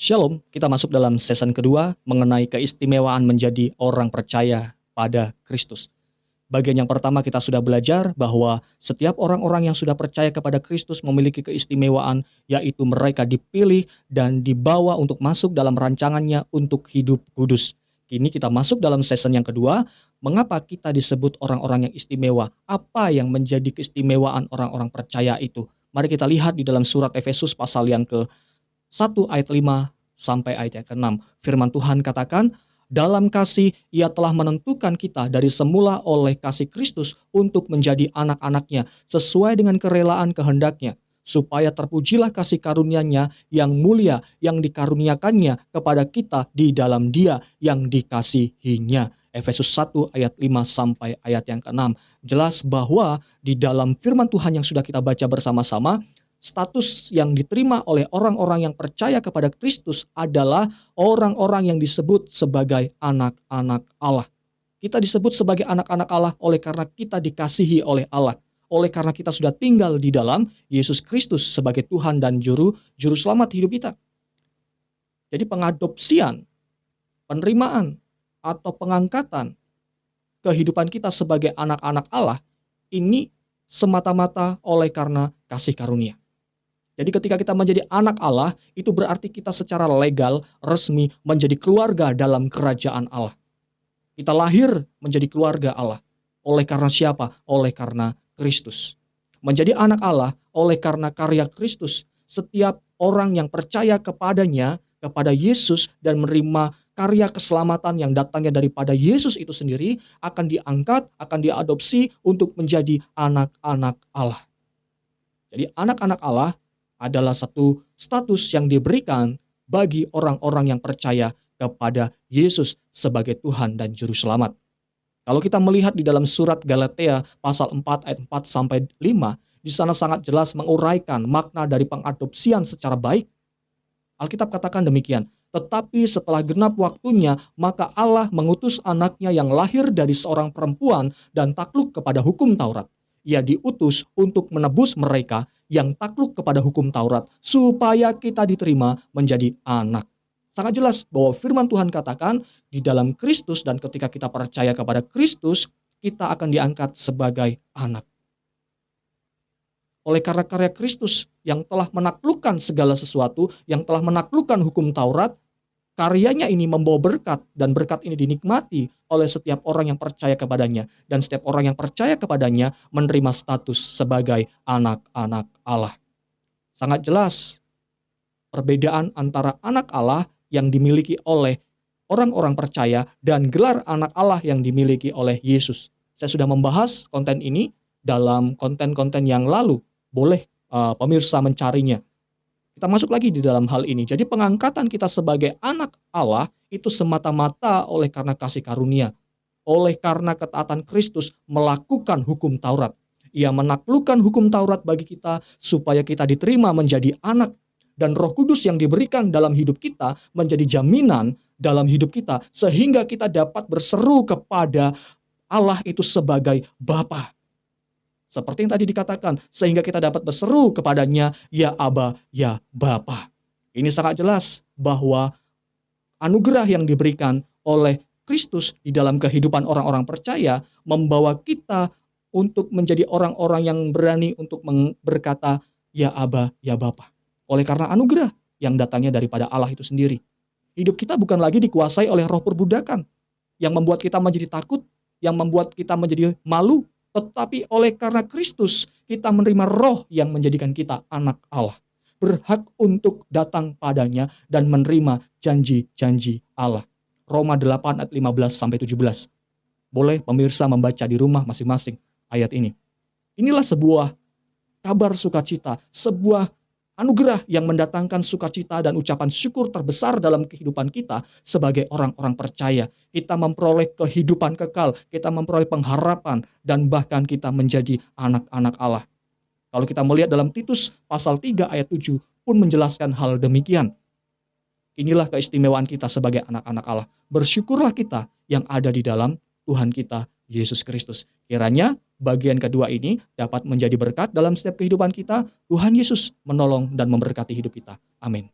Shalom, kita masuk dalam season kedua mengenai keistimewaan menjadi orang percaya pada Kristus. Bagian yang pertama kita sudah belajar bahwa setiap orang-orang yang sudah percaya kepada Kristus memiliki keistimewaan, yaitu mereka dipilih dan dibawa untuk masuk dalam rancangannya untuk hidup kudus. Kini kita masuk dalam season yang kedua, mengapa kita disebut orang-orang yang istimewa? Apa yang menjadi keistimewaan orang-orang percaya itu? Mari kita lihat di dalam surat Efesus pasal yang ke-1 ayat 5 sampai ayat yang ke-6. Firman Tuhan katakan, dalam kasih ia telah menentukan kita dari semula oleh kasih Kristus untuk menjadi anak-anaknya sesuai dengan kerelaan kehendaknya, supaya terpujilah kasih karunia-Nya yang mulia yang dikaruniakannya kepada kita di dalam Dia yang dikasihinya. Efesus 1 ayat 5 sampai ayat yang ke-6. Jelas bahwa di dalam firman Tuhan yang sudah kita baca bersama-sama, status yang diterima oleh orang-orang yang percaya kepada Kristus adalah orang-orang yang disebut sebagai anak-anak Allah. Kita disebut sebagai anak-anak Allah oleh karena kita dikasihi oleh Allah. Oleh karena kita sudah tinggal di dalam Yesus Kristus sebagai Tuhan dan Juru Selamat hidup kita. Jadi pengadopsian, penerimaan, atau pengangkatan kehidupan kita sebagai anak-anak Allah ini semata-mata oleh karena kasih karunia. Jadi ketika kita menjadi anak Allah, itu berarti kita secara legal, resmi menjadi keluarga dalam kerajaan Allah. Kita lahir menjadi keluarga Allah. Oleh karena siapa? Oleh karena Kristus. Menjadi anak Allah oleh karena karya Kristus. Setiap orang yang percaya kepadanya, kepada Yesus dan menerima karya keselamatan yang datangnya daripada Yesus itu sendiri akan diangkat, akan diadopsi untuk menjadi anak-anak Allah. Jadi anak-anak Allah adalah satu status yang diberikan bagi orang-orang yang percaya kepada Yesus sebagai Tuhan dan Juru Selamat. Kalau kita melihat di dalam surat Galatia pasal 4 ayat 4 sampai 5, di sana sangat jelas menguraikan makna dari pengadopsian secara baik. Alkitab katakan demikian, tetapi setelah genap waktunya, maka Allah mengutus anaknya yang lahir dari seorang perempuan dan takluk kepada hukum Taurat. Ia diutus untuk menebus mereka yang takluk kepada hukum Taurat, supaya kita diterima menjadi anak. Sangat jelas bahwa firman Tuhan katakan di dalam Kristus, dan ketika kita percaya kepada Kristus, kita akan diangkat sebagai anak. Oleh karena karya Kristus yang telah menaklukkan segala sesuatu, yang telah menaklukkan hukum Taurat, karyanya ini membawa berkat, dan berkat ini dinikmati oleh setiap orang yang percaya kepadanya. Dan setiap orang yang percaya kepadanya menerima status sebagai anak-anak Allah. Sangat jelas perbedaan antara anak Allah yang dimiliki oleh orang-orang percaya dan gelar anak Allah yang dimiliki oleh Yesus. Saya sudah membahas konten ini dalam konten-konten yang lalu. Boleh pemirsa mencarinya. Kita masuk lagi di dalam hal ini. Jadi pengangkatan kita sebagai anak Allah itu semata-mata oleh karena kasih karunia. Oleh karena ketaatan Kristus melakukan hukum Taurat. Ia menaklukkan hukum Taurat bagi kita supaya kita diterima menjadi anak. Dan Roh Kudus yang diberikan dalam hidup kita menjadi jaminan dalam hidup kita. Sehingga kita dapat berseru kepada Allah itu sebagai Bapa. Seperti yang tadi dikatakan, sehingga kita dapat berseru kepadanya, ya Aba, ya Bapa. Ini sangat jelas bahwa anugerah yang diberikan oleh Kristus di dalam kehidupan orang-orang percaya membawa kita untuk menjadi orang-orang yang berani untuk berkata, ya Aba, ya Bapa. Oleh karena anugerah yang datangnya daripada Allah itu sendiri. Hidup kita bukan lagi dikuasai oleh roh perbudakan, yang membuat kita menjadi takut, yang membuat kita menjadi malu, tetapi oleh karena Kristus, kita menerima roh yang menjadikan kita anak Allah. Berhak untuk datang padanya dan menerima janji-janji Allah. Roma 8 ayat 15 sampai 17. Boleh pemirsa membaca di rumah masing-masing ayat ini. Inilah sebuah kabar sukacita, sebuah anugerah yang mendatangkan sukacita dan ucapan syukur terbesar dalam kehidupan kita sebagai orang-orang percaya. Kita memperoleh kehidupan kekal, kita memperoleh pengharapan, dan bahkan kita menjadi anak-anak Allah. Kalau kita melihat dalam Titus pasal 3 ayat 7 pun menjelaskan hal demikian. Inilah keistimewaan kita sebagai anak-anak Allah. Bersyukurlah kita yang ada di dalam Tuhan kita Yesus Kristus. Kiranya bagian kedua ini dapat menjadi berkat dalam setiap kehidupan kita. Tuhan Yesus menolong dan memberkati hidup kita. Amin.